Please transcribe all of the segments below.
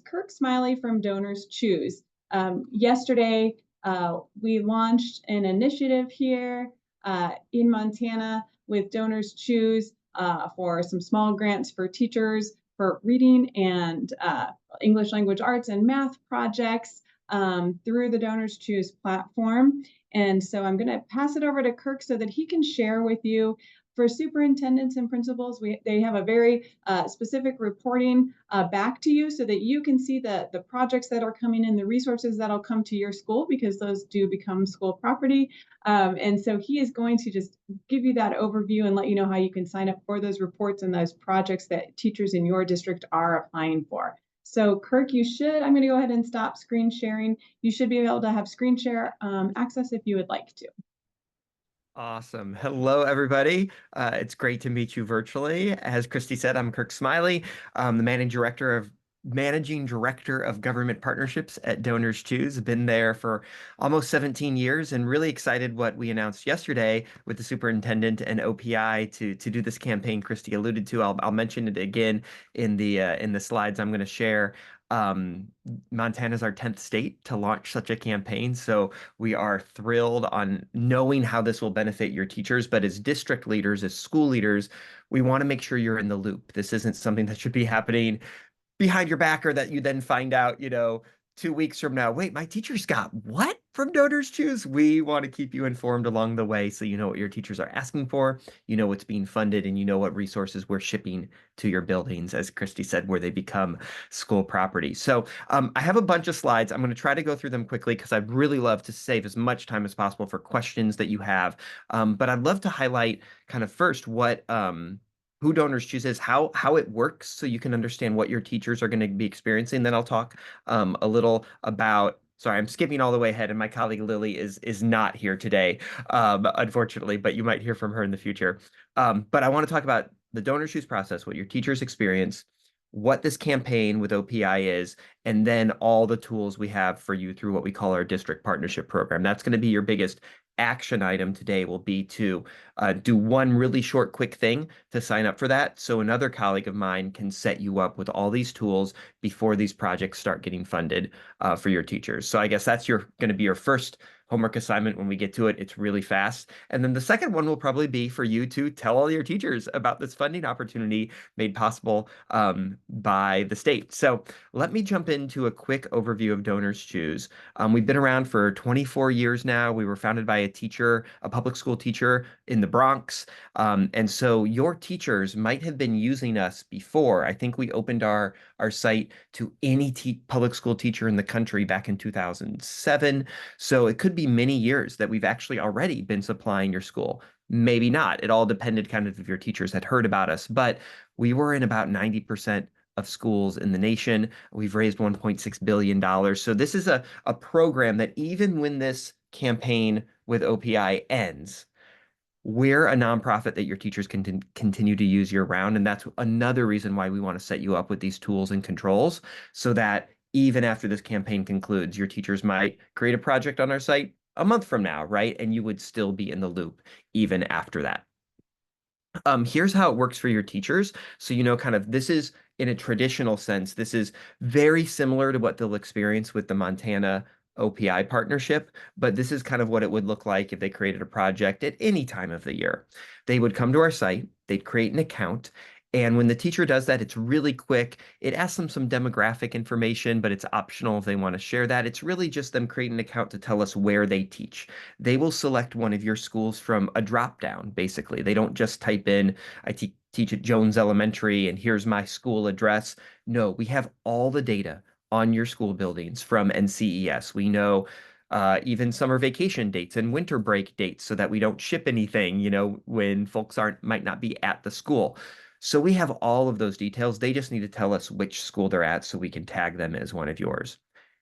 Kirk Smiley from DonorsChoose. Yesterday, we launched an initiative here in Montana with DonorsChoose for some small grants for teachers for reading and English language arts and math projects through the DonorsChoose platform. And so I'm going to pass it over to Kirk so that he can share with you. For superintendents and principals, they have a very specific reporting back to you so that you can see the projects that are coming in, the resources that'll come to your school, because those do become school property. And so he is going to just give you that overview and let you know how you can sign up for those reports and those projects that teachers in your district are applying for. So Kirk, I'm going to go ahead and stop screen sharing. You should be able to have screen share access if you would like to. Awesome. Hello, everybody. It's great to meet you virtually. As Christy said, I'm Kirk Smiley. I'm the managing director of government partnerships at DonorsChoose. Been there for almost 17 years and really excited what we announced yesterday with the superintendent and OPI to do this campaign Christy alluded to. I'll mention it again in the slides I'm going to share. Montana is our 10th state to launch such a campaign, so we are thrilled on knowing how this will benefit your teachers. But as district leaders, as school leaders, we want to make sure you're in the loop. This isn't something that should be happening behind your back or that you then find out, 2 weeks from now, wait, my teachers got what from DonorsChoose? We want to keep you informed along the way so you know what your teachers are asking for, you know what's being funded, and you know what resources we're shipping to your buildings, as Christy said, where they become school property. So I have a bunch of slides. I'm going to try to go through them quickly because I'd really love to save as much time as possible for questions that you have. But I'd love to highlight kind of first who DonorsChoose is, how it works, so you can understand what your teachers are going to be experiencing. Then I'll talk a little about. Sorry, I'm skipping all the way ahead, and my colleague Lily is not here today, unfortunately, but you might hear from her in the future. But I want to talk about the DonorsChoose process, what your teachers experience, what this campaign with OPI is, and then all the tools we have for you through what we call our district partnership program. That's going to be your biggest action item today, will be to do one really short, quick thing to sign up for that. So another colleague of mine can set you up with all these tools before these projects start getting funded for your teachers. So I guess that's going to be your first homework assignment when we get to it. It's really fast. And then the second one will probably be for you to tell all your teachers about this funding opportunity made possible by the state. So let me jump into a quick overview of DonorsChoose. We've been around for 24 years now. We were founded by a public school teacher in the Bronx. And so your teachers might have been using us before. I think we opened our site to any public school teacher in the country back in 2007. So it could be many years that we've actually already been supplying your school. Maybe not. It all depended kind of if your teachers had heard about us, but we were in about 90% of schools in the nation. We've raised $1.6 billion. So this is a program that even when this campaign with OPI ends, we're a nonprofit that your teachers can continue to use year round. And that's another reason why we want to set you up with these tools and controls so that even after this campaign concludes, your teachers might create a project on our site a month from now, right? And you would still be in the loop even after that. Here's how it works for your teachers. So, kind of this is in a traditional sense, this is very similar to what they'll experience with the Montana OPI partnership, but this is kind of what it would look like if they created a project at any time of the year. They would come to our site, they'd create an account, and when the teacher does that, it's really quick. It asks them some demographic information, but it's optional if they want to share that. It's really just them creating an account to tell us where they teach. They will select one of your schools from a drop down, basically. They don't just type in, I teach at Jones Elementary and here's my school address. No, we have all the data on your school buildings from NCES. We know even summer vacation dates and winter break dates so that we don't ship anything, when folks might not be at the school. So we have all of those details. They just need to tell us which school they're at so we can tag them as one of yours.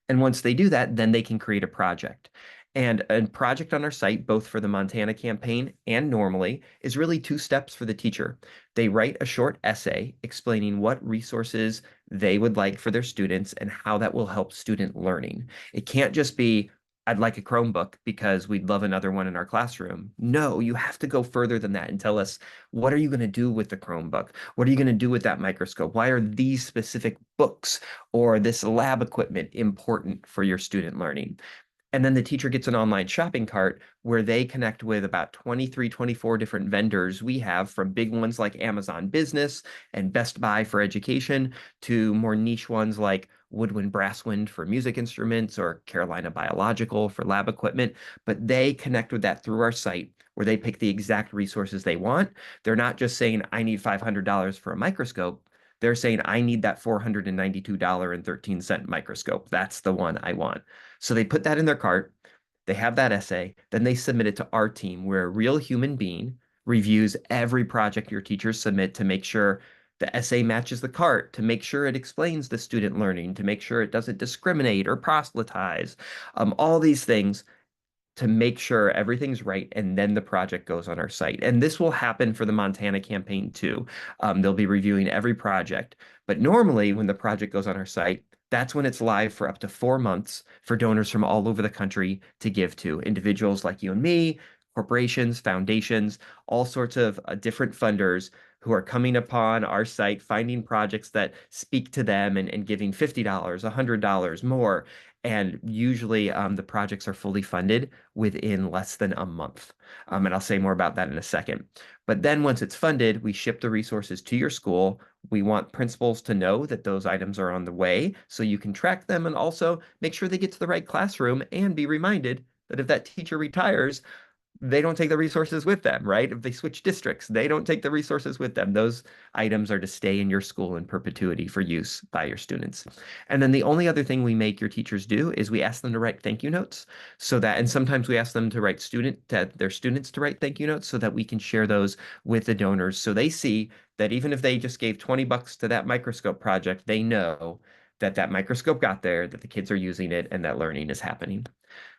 And once they do that, then they can create a project. And a project on our site, both for the Montana campaign and normally, is really 2 steps for the teacher. They write a short essay explaining what resources they would like for their students and how that will help student learning. It can't just be, I'd like a Chromebook because we'd love another one in our classroom. No, you have to go further than that and tell us, what are you going to do with the Chromebook? What are you going to do with that microscope? Why are these specific books or this lab equipment important for your student learning? And then the teacher gets an online shopping cart where they connect with about 23, 24 different vendors we have, from big ones like Amazon Business and Best Buy for education to more niche ones like Woodwind Brasswind for music instruments or Carolina Biological for lab equipment. But they connect with that through our site where they pick the exact resources they want. They're not just saying, I need $500 for a microscope. They're saying, I need that $492.13 microscope. That's the one I want. So they put that in their cart, they have that essay, then they submit it to our team where a real human being reviews every project your teachers submit to make sure the essay matches the cart, to make sure it explains the student learning, to make sure it doesn't discriminate or proselytize, all these things to make sure everything's right, and then the project goes on our site. And this will happen for the Montana campaign too. They'll be reviewing every project. But normally, when the project goes on our site, that's when it's live for up to 4 months for donors from all over the country to give to individuals like you and me, corporations, foundations, all sorts of different funders who are coming upon our site, finding projects that speak to them and giving $50, $100 more. And usually the projects are fully funded within less than a month. And I'll say more about that in a second. But then once it's funded, we ship the resources to your school. We want principals to know that those items are on the way so you can track them and also make sure they get to the right classroom, and be reminded that if that teacher retires, they don't take the resources with them, right? If they switch districts, they don't take the resources with them. Those items are to stay in your school in perpetuity for use by your students. And then the only other thing we make your teachers do is we ask them to write thank you notes so that, and sometimes we ask them to write their students to write thank you notes so that we can share those with the donors. So they see that even if they just gave $20 to that microscope project, they know that that microscope got there, that the kids are using it, and that learning is happening.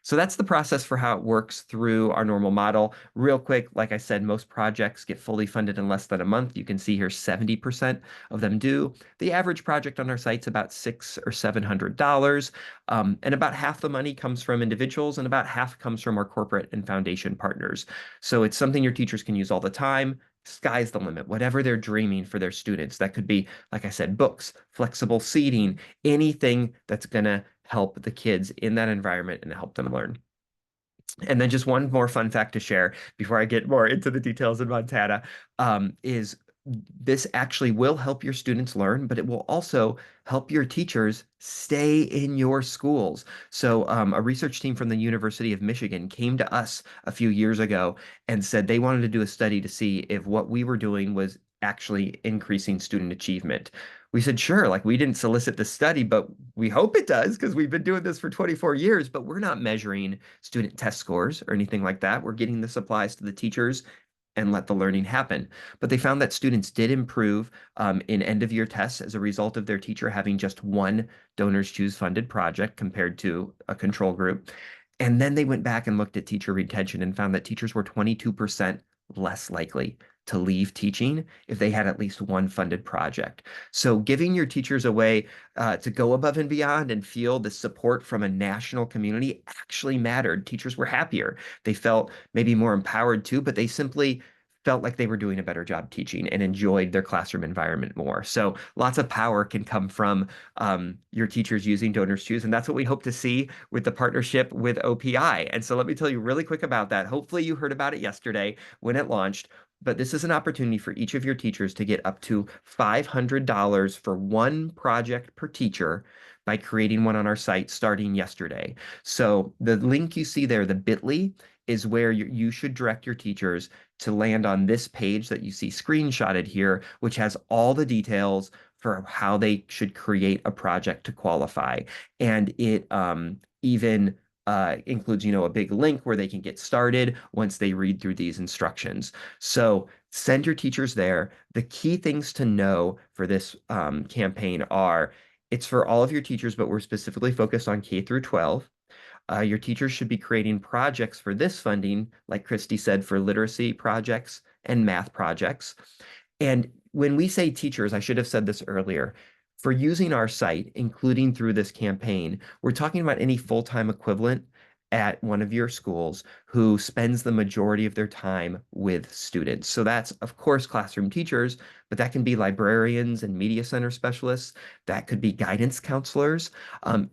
So that's the process for how it works through our normal model. Real quick, like I said, most projects get fully funded in less than a month. You can see here 70% of them do. The average project on our site's about $600 or $700. And about half the money comes from individuals and about half comes from our corporate and foundation partners. So it's something your teachers can use all the time. Sky's the limit, whatever they're dreaming for their students. That could be, like I said, books, flexible seating, anything that's going to help the kids in that environment and help them learn. And then just one more fun fact to share before I get more into the details in Montana, is this actually will help your students learn, but it will also help your teachers stay in your schools. So a research team from the University of Michigan came to us a few years ago and said they wanted to do a study to see if what we were doing was actually increasing student achievement. We said, sure, like we didn't solicit the study, but we hope it does because we've been doing this for 24 years, but we're not measuring student test scores or anything like that. We're getting the supplies to the teachers and let the learning happen. But they found that students did improve in end of year tests as a result of their teacher having just one DonorsChoose funded project compared to a control group. And then they went back and looked at teacher retention and found that teachers were 22% less likely to leave teaching if they had at least one funded project. So giving your teachers a way to go above and beyond and feel the support from a national community actually mattered. Teachers were happier. They felt maybe more empowered too, but they simply felt like they were doing a better job teaching and enjoyed their classroom environment more. So lots of power can come from your teachers using DonorsChoose, and that's what we hope to see with the partnership with OPI. And so let me tell you really quick about that. Hopefully you heard about it yesterday when it launched. But this is an opportunity for each of your teachers to get up to $500 for one project per teacher by creating one on our site starting yesterday. So the link you see there, the bit.ly, is where you should direct your teachers to land on this page that you see screenshotted here, which has all the details for how they should create a project to qualify. And it even includes, a big link where they can get started once they read through these instructions. So send your teachers there. The key things to know for this campaign are it's for all of your teachers, but we're specifically focused on K through 12. Your teachers should be creating projects for this funding, like Christy said, for literacy projects and math projects. And when we say teachers, I should have said this earlier, for using our site, including through this campaign, we're talking about any full-time equivalent at one of your schools who spends the majority of their time with students. So that's, of course, classroom teachers, but that can be librarians and media center specialists. That could be guidance counselors,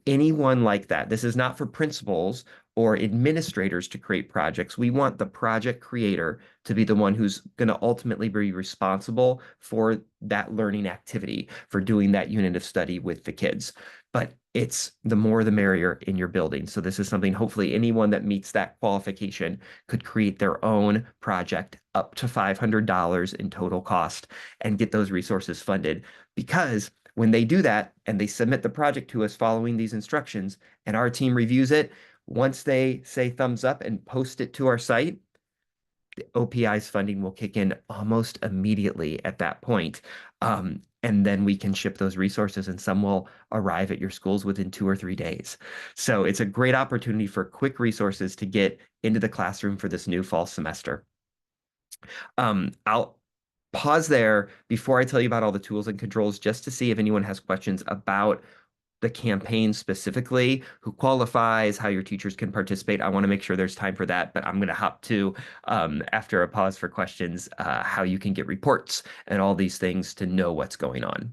anyone like that. This is not for principals or administrators to create projects. We want the project creator to be the one who's going to ultimately be responsible for that learning activity, for doing that unit of study with the kids. But it's the more the merrier in your building. So this is something hopefully anyone that meets that qualification could create their own project up to $500 in total cost and get those resources funded. Because when they do that and they submit the project to us following these instructions and our team reviews it, once they say thumbs up and post it to our site, the OPI's funding will kick in almost immediately at that point. And then we can ship those resources and some will arrive at your schools within 2 or 3 days. So it's a great opportunity for quick resources to get into the classroom for this new fall semester. I'll pause there before I tell you about all the tools and controls just to see if anyone has questions about the campaign specifically, who qualifies, how your teachers can participate. I want to make sure there's time for that, but I'm going to hop to, after a pause for questions, how you can get reports and all these things to know what's going on.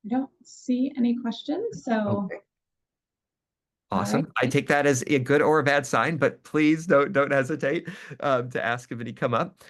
I don't see any questions, so Okay. all right. Awesome. I take that as a good or a bad sign, but please don't hesitate to ask if any come up.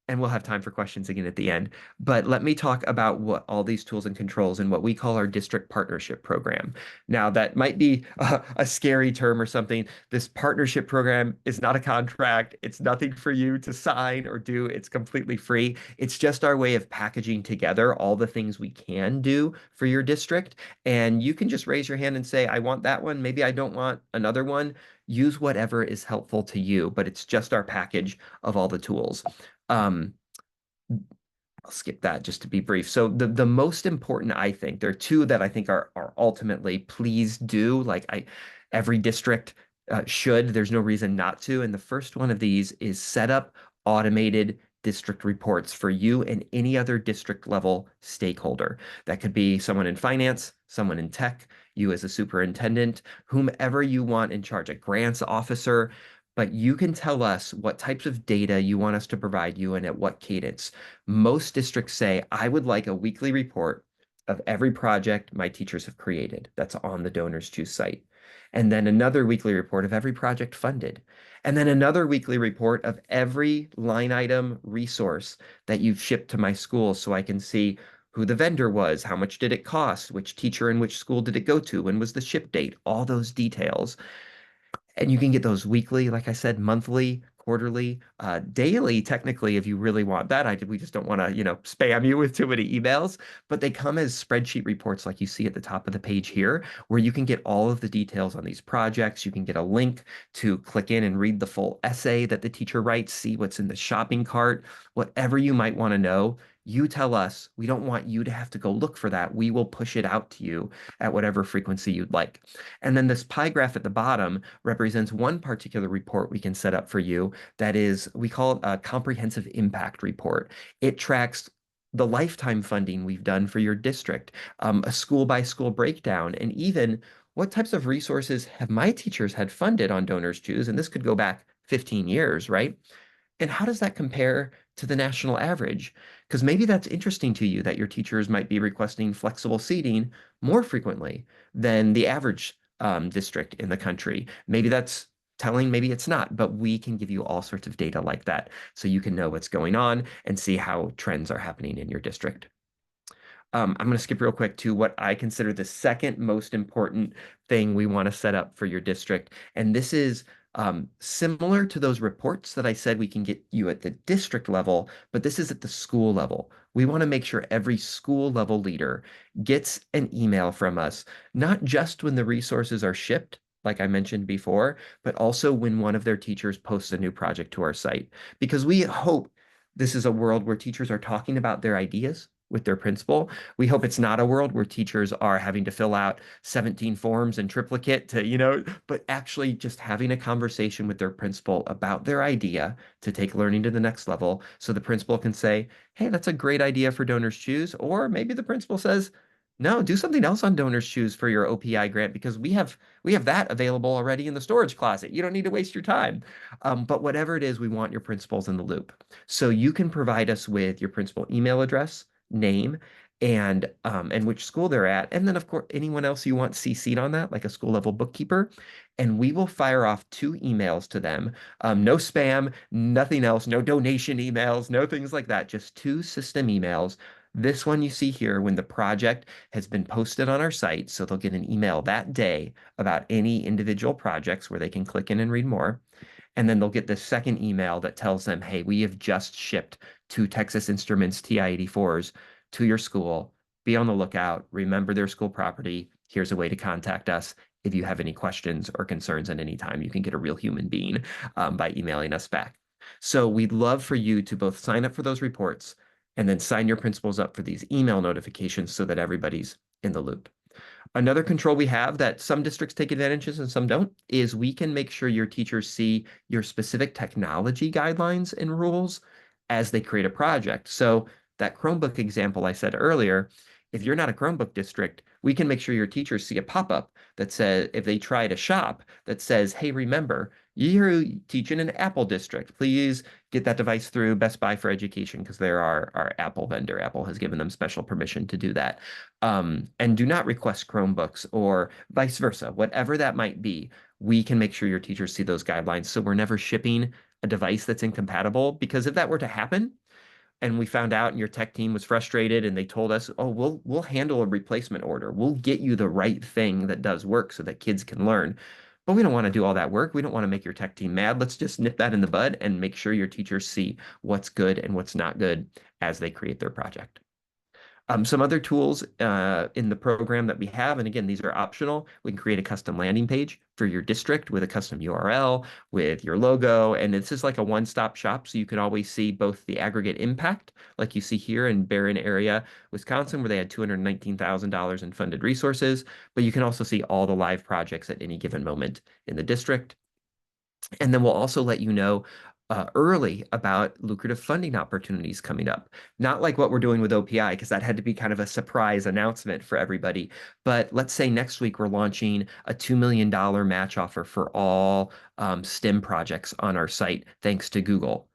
And we'll have time for questions again at the end. But let me talk about what all these tools and controls and what we call our district partnership program. Now, that might be a scary term or something. This partnership program is not a contract. It's nothing for you to sign or do. It's completely free. It's just our way of packaging together all the things we can do for your district. And you can just raise your hand and say, I want that one. Maybe I don't want another one. Use whatever is helpful to you, but it's just our package of all the tools. Um, I'll skip that just to be brief. So the most important, I think, there are two that I think are ultimately please do. Every district should. There's no reason not to. And the first one of these is set up automated district reports for you and any other district level stakeholder. That could be someone in finance, someone in tech, you as a superintendent, whomever you want in charge, a grants officer. But you can tell us what types of data you want us to provide you and at what cadence. Most districts say, I would like a weekly report of every project my teachers have created that's on the DonorsChoose site. And then another weekly report of every project funded. And then another weekly report of every line item resource that you've shipped to my school so I can see who the vendor was, how much did it cost, which teacher and which school did it go to, when was the ship date, all those details. And you can get those weekly, like I said, monthly, quarterly, daily, technically, if you really want that. We just don't want to, spam you with too many emails, but they come as spreadsheet reports like you see at the top of the page here, where you can get all of the details on these projects. You can get a link to click in and read the full essay that the teacher writes, see what's in the shopping cart, whatever you might want to know. You tell us. We don't want you to have to go look for that. We will push it out to you at whatever frequency you'd like. And then this pie graph at the bottom represents one particular report we can set up for you. That is, we call it a comprehensive impact report. It tracks the lifetime funding we've done for your district, a school by school breakdown, and even what types of resources have my teachers had funded on DonorsChoose? And this could go back 15 years, right? And how does that compare to the national average? Because maybe that's interesting to you that your teachers might be requesting flexible seating more frequently than the average district in the country. Maybe that's telling, maybe it's not, but we can give you all sorts of data like that so you can know what's going on and see how trends are happening in your district. I'm going to skip real quick to what I consider the second most important thing we want to set up for your district. And this is similar to those reports that I said we can get you at the district level, but this is at the school level. We want to make sure every school level leader gets an email from us, not just when the resources are shipped, like I mentioned before, but also when one of their teachers posts a new project to our site. Because we hope this is a world where teachers are talking about their ideas with their principal. We hope it's not a world where teachers are having to fill out 17 forms in triplicate but actually just having a conversation with their principal about their idea to take learning to the next level. So the principal can say, hey, that's a great idea for DonorsChoose. Or maybe the principal says, no, do something else on DonorsChoose for your OPI grant because we have that available already in the storage closet. You don't need to waste your time. But whatever it is, we want your principals in the loop. So you can provide us with your principal email address, name, and which school they're at, and then of course anyone else you want CC'd on that, like a school level bookkeeper, and we will fire off 2 emails to them. No spam, nothing else, no donation emails, no things like that, just 2 system emails. This one you see here when the project has been posted on our site, so they'll get an email that day about any individual projects where they can click in and read more. And then they'll get the second email that tells them, hey, we have just shipped 2 Texas Instruments TI-84s to your school. Be on the lookout. Remember their school property. Here's a way to contact us if you have any questions or concerns at any time. You can get a real human being by emailing us back. So we'd love for you to both sign up for those reports and then sign your principals up for these email notifications so that everybody's in the loop. Another control we have that some districts take advantages and some don't is we can make sure your teachers see your specific technology guidelines and rules as they create a project. So that Chromebook example I said earlier, if you're not a Chromebook district, we can make sure your teachers see a pop-up that says, if they try to shop, that says, hey, remember, you're teaching an Apple district. Please get that device through Best Buy for Education because they're our Apple vendor. Apple has given them special permission to do that. And do not request Chromebooks or vice versa, whatever that might be. We can make sure your teachers see those guidelines so we're never shipping a device that's incompatible. Because if that were to happen, and we found out and your tech team was frustrated and they told us, oh, we'll handle a replacement order. We'll get you the right thing that does work so that kids can learn. But we don't want to do all that work. We don't want to make your tech team mad. Let's just nip that in the bud and make sure your teachers see what's good and what's not good as they create their project. Some other tools in the program that we have, and again, these are optional. We can create a custom landing page for your district with a custom URL, with your logo, and this is like a one-stop shop, so you can always see both the aggregate impact, like you see here in Barron area, Wisconsin, where they had $219,000 in funded resources, but you can also see all the live projects at any given moment in the district. And then we'll also let you know early about lucrative funding opportunities coming up. Not like what we're doing with OPI, because that had to be kind of a surprise announcement for everybody. But let's say next week we're launching a $2 million match offer for all STEM projects on our site, thanks to Google.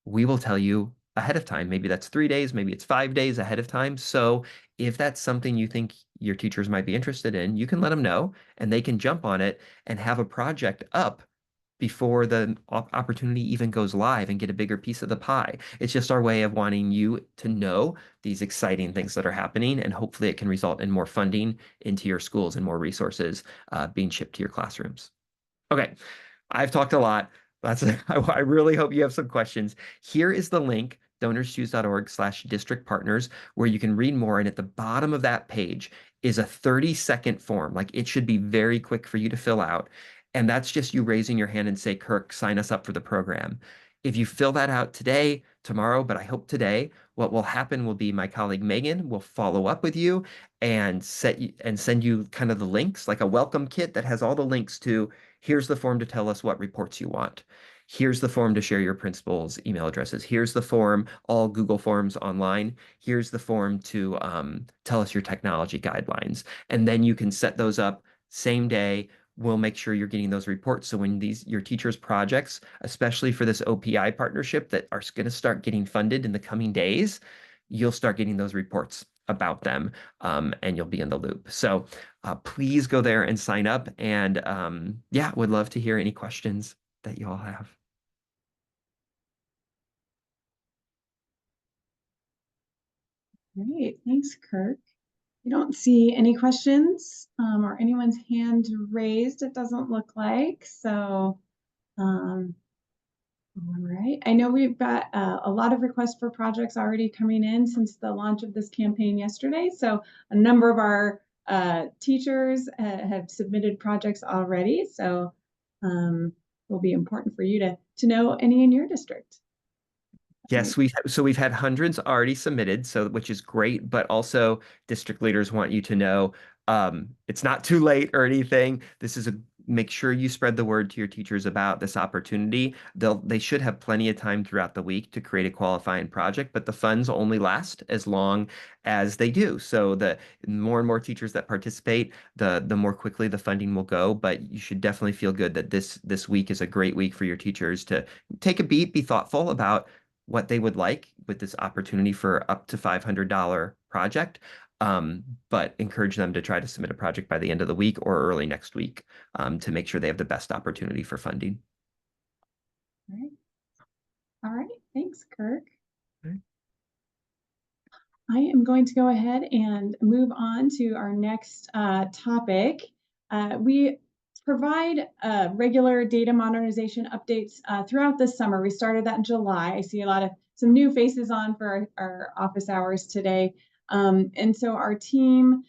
We will tell you ahead of time. Maybe that's 3 days, maybe it's 5 days ahead of time. So if that's something you think your teachers might be interested in, you can let them know and they can jump on it and have a project up before the opportunity even goes live and get a bigger piece of the pie. It's just our way of wanting you to know these exciting things that are happening, and hopefully it can result in more funding into your schools and more resources being shipped to your classrooms. Okay, I've talked a lot. I really hope you have some questions. Here is the link, donorschoose.org/district partners, where you can read more. And at the bottom of that page is a 30-second form. Like it should be very quick for you to fill out. And that's just you raising your hand and say, Kirk, sign us up for the program. If you fill that out today, tomorrow, but I hope today, what will happen will be my colleague Megan will follow up with you and send you kind of the links, like a welcome kit that has all the links to here's the form to tell us what reports you want. Here's the form to share your principal's email addresses. Here's the form, all Google Forms online. Here's the form to tell us your technology guidelines. And then you can set those up same day. We'll make sure you're getting those reports. So when your teachers' projects, especially for this OPI partnership that are going to start getting funded in the coming days, you'll start getting those reports about them and you'll be in the loop. So please go there and sign up. And yeah, would love to hear any questions that you all have. Great, thanks, Kirk. I don't see any questions or anyone's hand raised, it doesn't look like. So, all right. I know we've got a lot of requests for projects already coming in since the launch of this campaign yesterday. So a number of our teachers have submitted projects already. So will be important for you to know any in your district. Yes, we've had hundreds already submitted, so which is great, but also district leaders want you to know it's not too late or anything. This is a make sure you spread the word to your teachers about this opportunity. They should have plenty of time throughout the week to create a qualifying project, but the funds only last as long as they do. So the more and more teachers that participate, the more quickly the funding will go. But you should definitely feel good that this week is a great week for your teachers to take a beat, be thoughtful about what they would like with this opportunity for up to $500 project. But encourage them to try to submit a project by the end of the week or early next week to make sure they have the best opportunity for funding. All right. All right. Thanks, Kirk. Right. I am going to go ahead and move on to our next topic. We provide regular data modernization updates throughout the summer. We started that in July. I see some new faces on for our office hours today. And so our team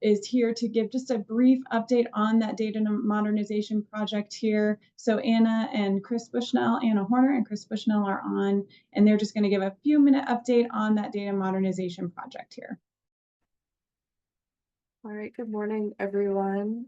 is here to give just a brief update on that data modernization project here. So Anna Horner and Chris Bushnell are on, and they're just going to give a few-minute update on that data modernization project here. All right, good morning, everyone.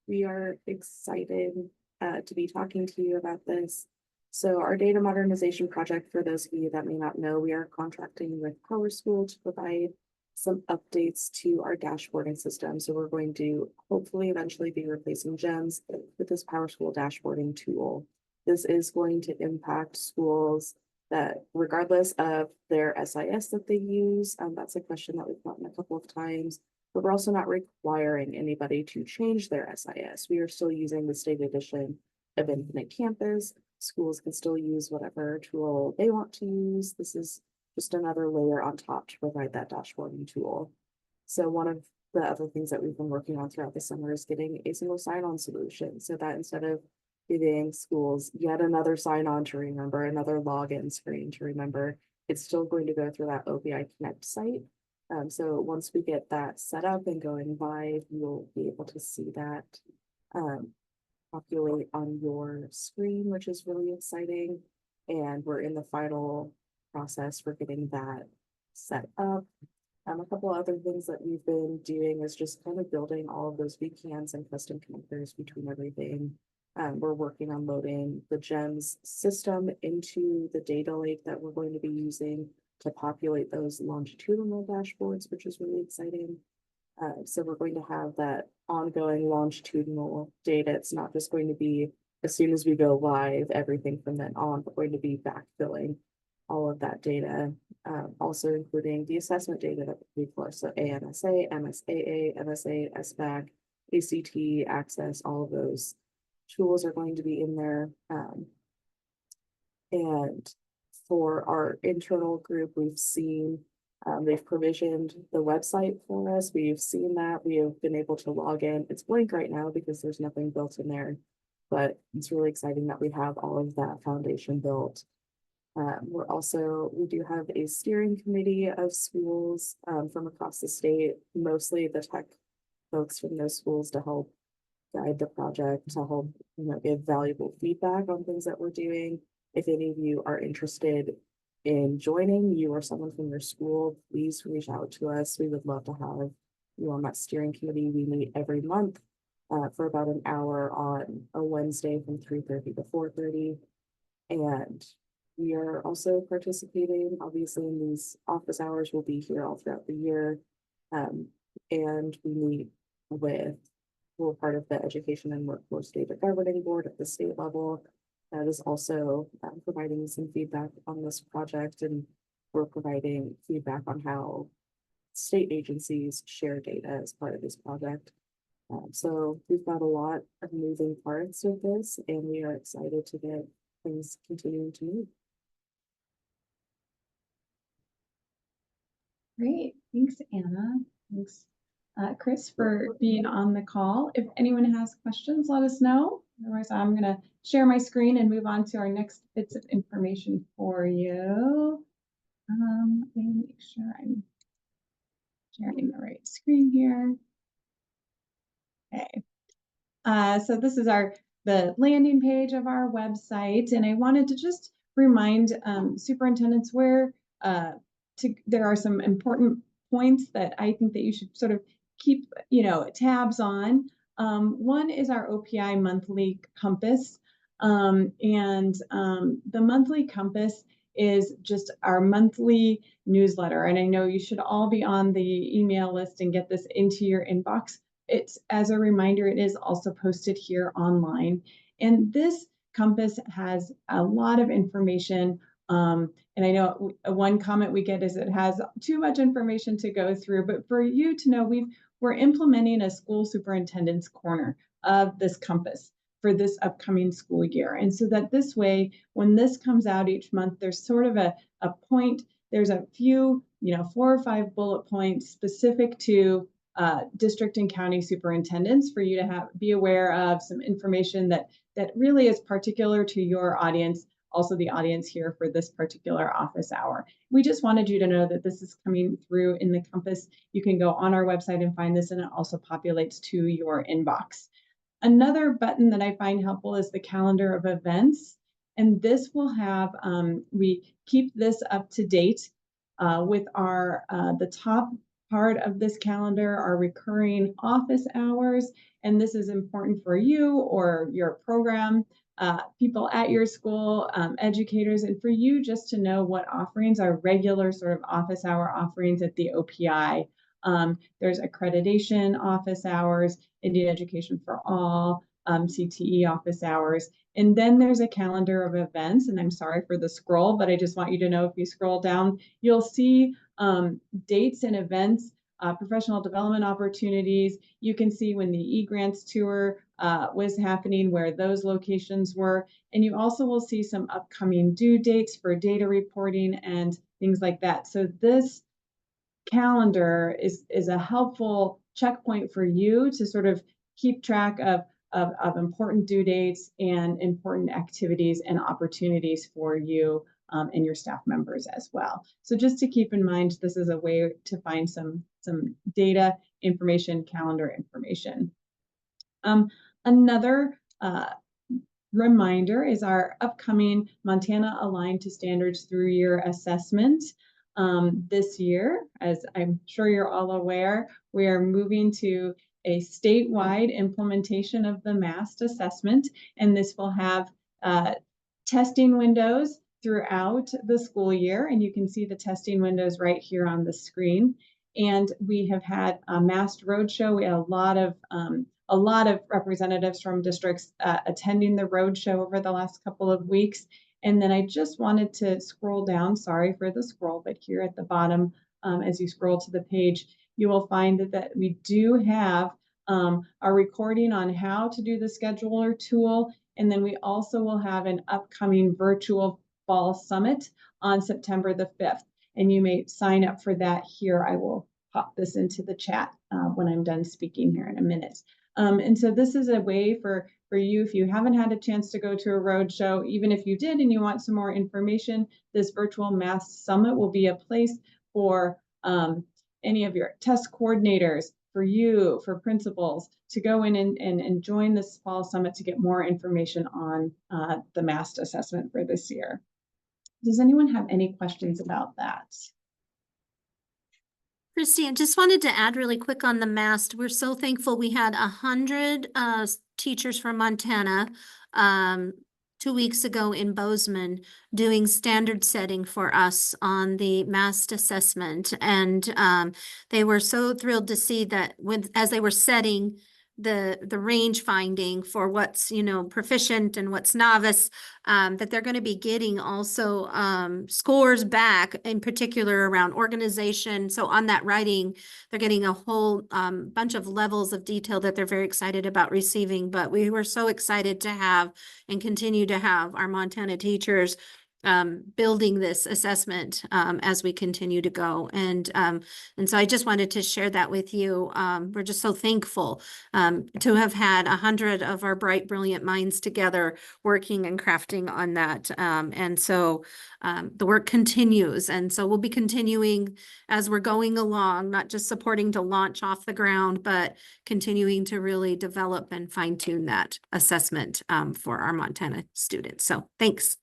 We are excited to be talking to you about this. So our data modernization project, for those of you that may not know, we are contracting with PowerSchool to provide some updates to our dashboarding system. So we're going to hopefully eventually be replacing GEMS with this PowerSchool dashboarding tool. This is going to impact schools that regardless of their SIS that they use, that's a question that we've gotten a couple of times. But we're also not requiring anybody to change their SIS. We are still using the state edition of Infinite Campus. Schools can still use whatever tool they want to use. This is just another layer on top to provide that dashboarding tool. So one of the other things that we've been working on throughout the summer is getting a single sign-on solution so that instead of giving schools yet another sign-on to remember, another login screen to remember, it's still going to go through that OPI Connect site. So once we get that set up and going live, you'll be able to see that populate on your screen, which is really exciting. And we're in the final process for getting that set up. A couple other things that we've been doing is just kind of building all of those VCANs and custom connectors between everything. We're working on loading the GEMS system into the data lake that we're going to be using to populate those longitudinal dashboards, which is really exciting. So we're going to have that ongoing longitudinal data. It's not just going to be as soon as we go live, everything from then on, we're going to be backfilling all of that data, also including the assessment data that we collect. So AMSA, MSAA, MSA, SBAC, ACT, Access, all of those tools are going to be in there. And for our internal group, we've seen they've provisioned the website for us. We've seen that. We have been able to log in. It's blank right now because there's nothing built in there, but it's really exciting that we have all of that foundation built. We do have a steering committee of schools from across the state, mostly the tech folks from those schools to help guide the project, to help give valuable feedback on things that we're doing. If any of you are interested in joining, you or someone from your school, please reach out to us. We would love to have you on that steering committee. We meet every month for about an hour on a Wednesday from 3:30 to 4:30. And we are also participating, obviously, in these office hours. We'll be here all throughout the year. And we meet we're part of the Education and Workforce Data Governing Board at the state level. That is also providing some feedback on this project, and we're providing feedback on how state agencies share data as part of this project. So we've got a lot of moving parts with this, and we are excited to get things continuing to move. Great. Thanks, Anna. Thanks, Chris, for being on the call. If anyone has questions, let us know. Otherwise, I'm going to share my screen and move on to our next bits of information for you. Let me make sure I'm sharing the right screen here. Okay. So this is the landing page of our website, and I wanted to just remind superintendents where there are some important points that I think that you should sort of keep, tabs on. One is our OPI monthly compass. The monthly compass is just our monthly newsletter. And I know you should all be on the email list and get this into your inbox. It's, as a reminder, it is also posted here online. And this compass has a lot of information. And I know one comment we get is it has too much information to go through, but for you to know, we're implementing a school superintendent's corner of this compass for this upcoming school year. And so that this way, when this comes out each month, there's sort of a point, there's a few, 4 or 5 bullet points specific to district and county superintendents for you to be aware of, some information that really is particular to your audience, also the audience here for this particular office hour. We just wanted you to know that this is coming through in the compass. You can go on our website and find this, and it also populates to your inbox. Another button that I find helpful is the calendar of events. And this will have, we keep this up to date with our, the top part of this calendar are recurring office hours. And this is important for you or your program, people at your school, educators, and for you just to know what offerings are regular sort of office hour offerings at the OPI. There's accreditation office hours, Indian Education for All, CTE office hours. And then there's a calendar of events, and I'm sorry for the scroll, but I just want you to know if you scroll down, you'll see dates and events, professional development opportunities. You can see when the eGrants tour was happening, where those locations were. And you also will see some upcoming due dates for data reporting and things like that. So this calendar is a helpful checkpoint for you to sort of keep track of important due dates and important activities and opportunities for you and your staff members as well. So just to keep in mind, this is a way to find some data information, calendar information. Another reminder is our upcoming Montana Aligned to Standards 3-year assessment. This year, as I'm sure you're all aware, we are moving to a statewide implementation of the MAST assessment, and this will have testing windows throughout the school year, and you can see the testing windows right here on the screen. And we have had a MAST roadshow. We had a lot of representatives from districts attending the roadshow over the last couple of weeks. And then I just wanted to scroll down, sorry for the scroll, but here at the bottom, as you scroll to the page, you will find that we do have a recording on how to do the scheduler tool. And then we also will have an upcoming virtual fall summit on September the 5th. And you may sign up for that here. I will pop this into the chat when I'm done speaking here in a minute. And so this is a way for you, if you haven't had a chance to go to a roadshow, even if you did and you want some more information, this virtual MAST summit will be a place for any of your test coordinators, for you, for principals, to go in and join this fall summit to get more information on the MAST assessment for this year. Does anyone have any questions about that? Christy, I just wanted to add really quick on the MAST. We're so thankful we had 100 teachers from Montana 2 weeks ago in Bozeman doing standard setting for us on the MAST assessment. And they were so thrilled to see that as they were setting the range finding for what's, proficient and what's novice, that they're going to be getting also scores back, in particular around organization. So on that writing, they're getting a whole bunch of levels of detail that they're very excited about receiving. But we were so excited to have and continue to have our Montana teachers building this assessment as we continue to go. And so I just wanted to share that with you. We're just so thankful to have had 100 of our bright, brilliant minds together working and crafting on that. And so the work continues. And so we'll be continuing as we're going along, not just supporting to launch off the ground, but continuing to really develop and fine tune that assessment for our Montana students. So thanks.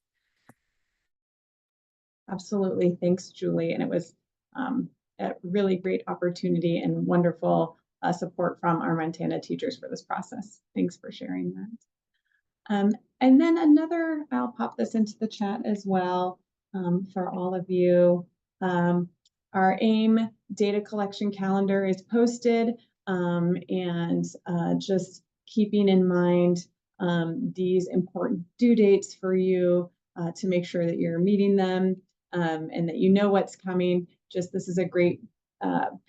Absolutely. Thanks, Julie. And it was a really great opportunity and wonderful support from our Montana teachers for this process. Thanks for sharing that. And then I'll pop this into the chat as well for all of you. Our AIM data collection calendar is posted, and just keeping in mind these important due dates for you to make sure that you're meeting them and that you know what's coming. This is a great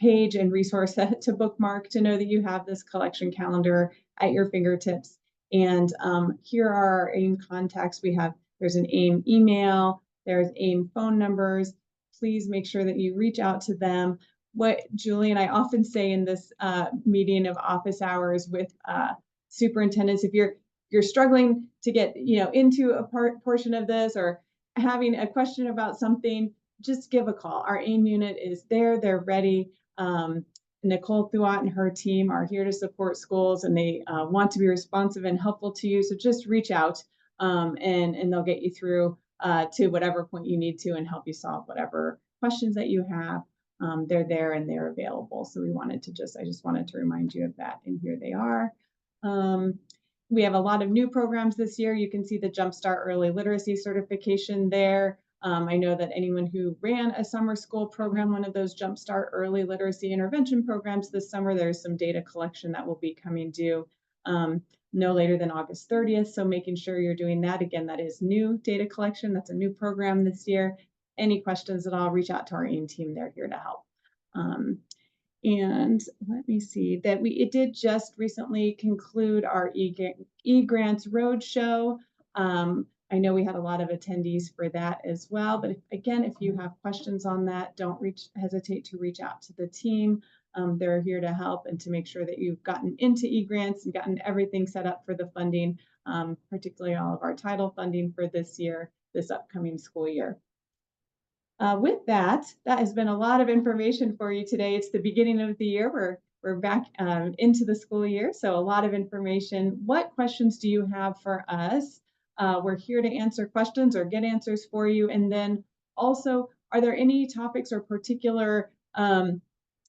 page and resource to bookmark to know that you have this collection calendar at your fingertips. And here are our AIM contacts. There's an AIM email, there's AIM phone numbers. Please make sure that you reach out to them. What Julie and I often say in this meeting of office hours with superintendents, if you're struggling to get into a portion of this or having a question about something, just give a call. Our AIM unit is there, they're ready. Nicole Thuat and her team are here to support schools, and they want to be responsive and helpful to you. So just reach out and they'll get you through to whatever point you need to and help you solve whatever questions that you have. They're there and they're available. So I just wanted to remind you of that. And here they are. We have a lot of new programs this year. You can see the Jumpstart Early Literacy certification there. I know that anyone who ran a summer school program, one of those Jumpstart Early Literacy intervention programs this summer, there's some data collection that will be coming due no later than August 30th. So making sure you're doing that. Again, that is new data collection. That's a new program this year. Any questions at all, reach out to our AIM team. They're here to help. And let me see that it did just recently conclude our eGrants Roadshow. I know we had a lot of attendees for that as well, but if you have questions on that, don't hesitate to reach out to the team. They're here to help and to make sure that you've gotten into eGrants and gotten everything set up for the funding, particularly all of our title funding for this upcoming school year. With that has been a lot of information for you today. It's the beginning of the year. We're back into the school year, so a lot of information. What questions do you have for us? We're here to answer questions or get answers for you. And then also, are there any topics or particular,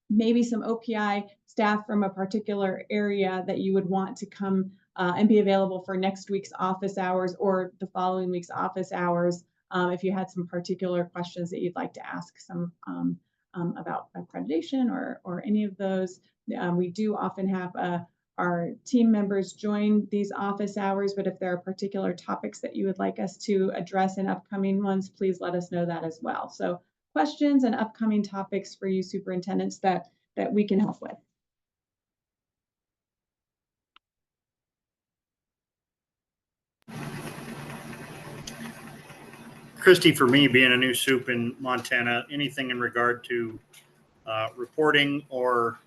maybe some OPI staff from a particular area that you would want to come and be available for next week's office hours or the following week's office hours? If you had some particular questions that you'd like to ask some about accreditation or any of those, we do often have our team members join these office hours, but if there are particular topics that you would like us to address in upcoming ones, please let us know that as well. So questions and upcoming topics for you superintendents that we can help with. Christy, for me, being a new soup in Montana, anything in regard to reporting or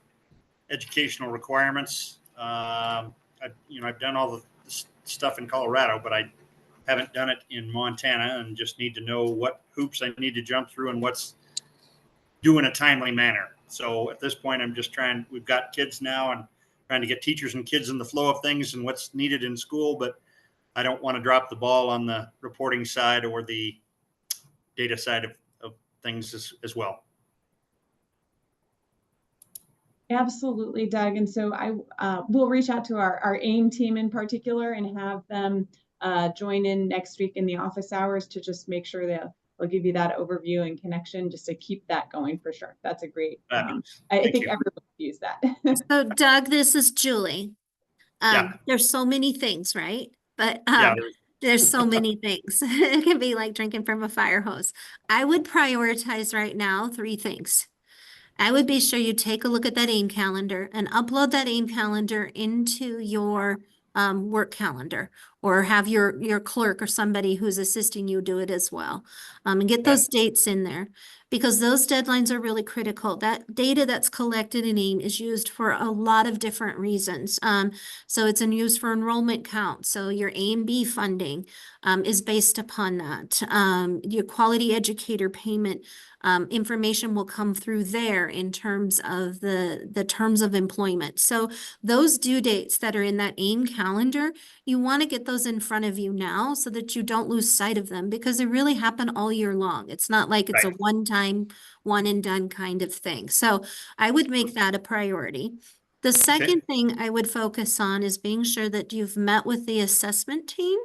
educational requirements. I've done all the stuff in Colorado, but I haven't done it in Montana, and just need to know what hoops I need to jump through and what's due in a timely manner. So at this point, we've got kids now and trying to get teachers and kids in the flow of things and what's needed in school, but I don't want to drop the ball on the reporting side or the data side of things as well. Absolutely, Doug. And so I will reach out to our AIM team in particular and have them join in next week in the office hours to just make sure that they'll give you that overview and connection just to keep that going for sure. That's a great, I think everyone could use that. So Doug, this is Julie. Yeah. There's so many things, right? But Yeah. there's so many things. It can be like drinking from a fire hose. I would prioritize right now 3 things. I would be sure you take a look at that AIM calendar and upload that AIM calendar into your work calendar, or have your clerk or somebody who's assisting you do it as well. And get those dates in there, because those deadlines are really critical. That data that's collected in AIM is used for a lot of different reasons. So it's used for enrollment count. So your AIM-B funding is based upon that. Your quality educator payment information will come through there in terms of the terms of employment. So those due dates that are in that AIM calendar, you want to get those in front of you now so that you don't lose sight of them, because they really happen all year long. It's not like it's a one-time, one and done kind of thing. So I would make that a priority. The second thing I would focus on is being sure that you've met with the assessment team.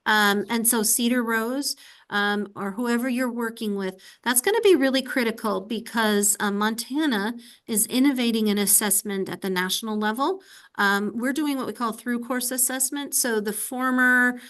And so Cedar Rose, or whoever you're working with, that's going to be really critical, because Montana is innovating an assessment at the national level. We're doing what we call through course assessment. So the former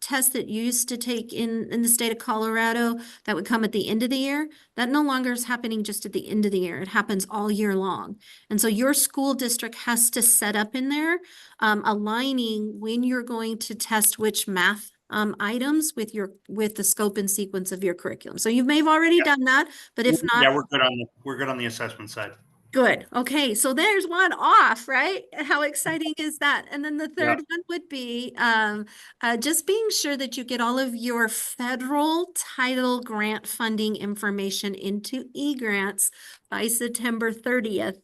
test that you used to take in the state of Colorado that would come at the end of the year, that no longer is happening just at the end of the year. It happens all year long. And so your school district has to set up in there aligning when you're going to test which math items with the scope and sequence of your curriculum. So you may have already done that, but if not, Yeah, we're good on the assessment side. good. Okay, so there's one off, right? How exciting is that? And then the third one would be just being sure that you get all of your federal title grant funding information into eGrants by September 30th,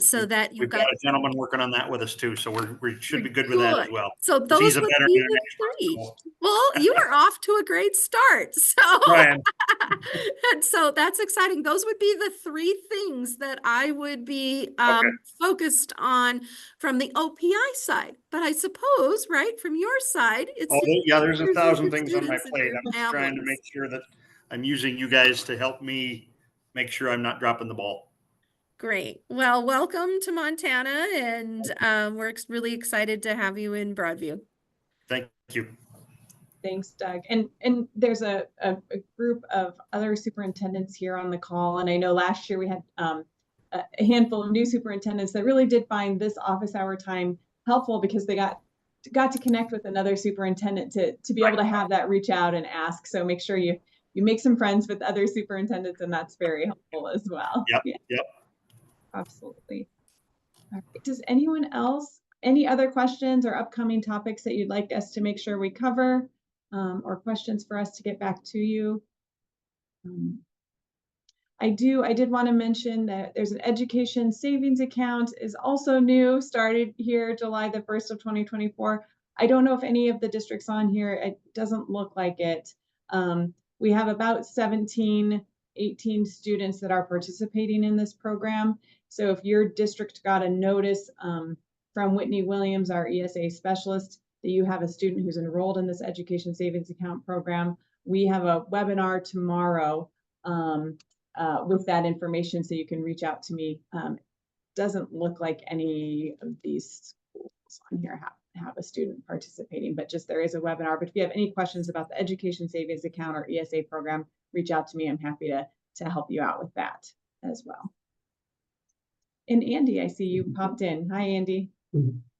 so that We've got a gentleman working on that with us too, so we should be good with that as well. So He's those a would veteran be in the expert, three. so. Well, you are off to a great start. So, Brian. and so that's exciting. Those would be the three things that I would be focused on from the OPI side. But I suppose, right, from your side, it's There's 1,000 things on my students and plate. your I'm just trying to families. make sure that I'm using you guys to help me make sure I'm not dropping the ball. Great. Well, welcome to Montana, and we're really excited to have you in Broadview. Thank you. Thanks, Doug. And there's a group of other superintendents here on the call. And I know last year we had a handful of new superintendents that really did find this office hour time helpful, because they got to connect with another superintendent to be able to have that reach out and ask. So make sure you make some friends with other superintendents, and that's very helpful as well. Yep. Absolutely. All right. Does anyone else, any other questions or upcoming topics that you'd like us to make sure we cover, or questions for us to get back to you? I did want to mention that there's an education savings account is also new, started here July the 1st of 2024. I don't know if any of the districts on here, it doesn't look like it. We have about 18 students that are participating in this program. So if your district got a notice from Whitney Williams, our ESA specialist, that you have a student who's enrolled in this education savings account program, we have a webinar tomorrow with that information, so you can reach out to me. Doesn't look like any of these schools on here have a student participating, but just there is a webinar. But if you have any questions about the education savings account or ESA program, reach out to me. I'm happy to help you out with that as well. And Andy, I see you popped in. Hi, Andy.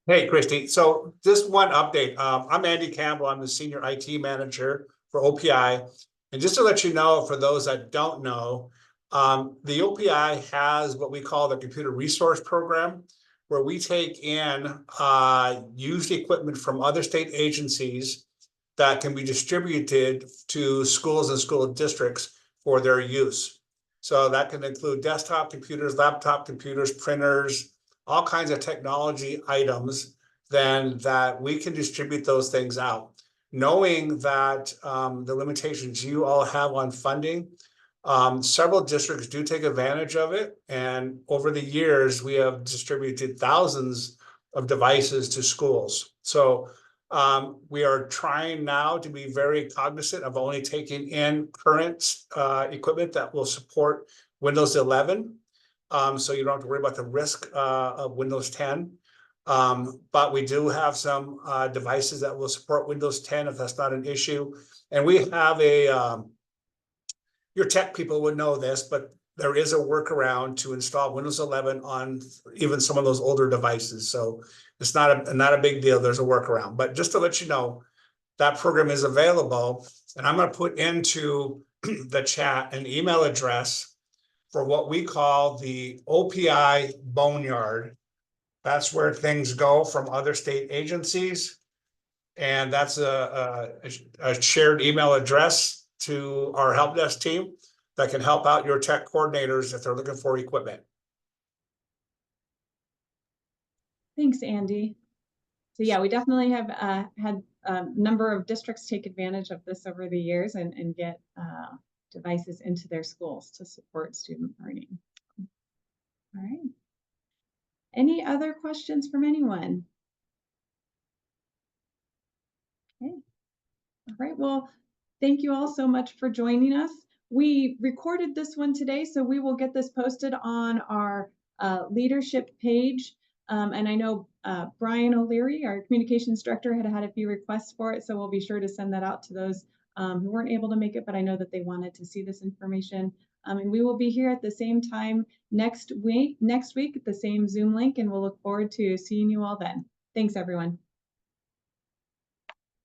Hey, Christy. So just one update. I'm Andy Campbell. I'm the Senior IT Manager for OPI. And just to let you know, for those that don't know, the OPI has what we call the Computer Resource Program, where we take in used equipment from other state agencies that can be distributed to schools and school districts for their use. So that can include desktop computers, laptop computers, printers, all kinds of technology items, then that we can distribute those things out. Knowing that the limitations you all have on funding, several districts do take advantage of it. And over the years, we have distributed thousands of devices to schools. So we are trying now to be very cognizant of only taking in current equipment that will support Windows 11. So you don't have to worry about the risk of Windows 10. But we do have some devices that will support Windows 10 if that's not an issue. And we have your tech people would know this, but there is a workaround to install Windows 11 on even some of those older devices. So it's not a big deal. There's a workaround. But just to let you know, that program is available. And I'm going to put into the chat an email address for what we call the OPI Boneyard. That's where things go from other state agencies. And that's a shared email address to our help desk team that can help out your tech coordinators if they're looking for equipment. Thanks, Andy. So yeah, we definitely have had a number of districts take advantage of this over the years and get devices into their schools to support student learning. All right. Any other questions from anyone? Okay. All right. Well, thank you all so much for joining us. We recorded this one today, so we will get this posted on our leadership page. And I know Brian O'Leary, our communications director, had had a few requests for it, so we'll be sure to send that out to those who weren't able to make it, but I know that they wanted to see this information. And we will be here at the same time next week at the same Zoom link, and we'll look forward to seeing you all then. Thanks, everyone.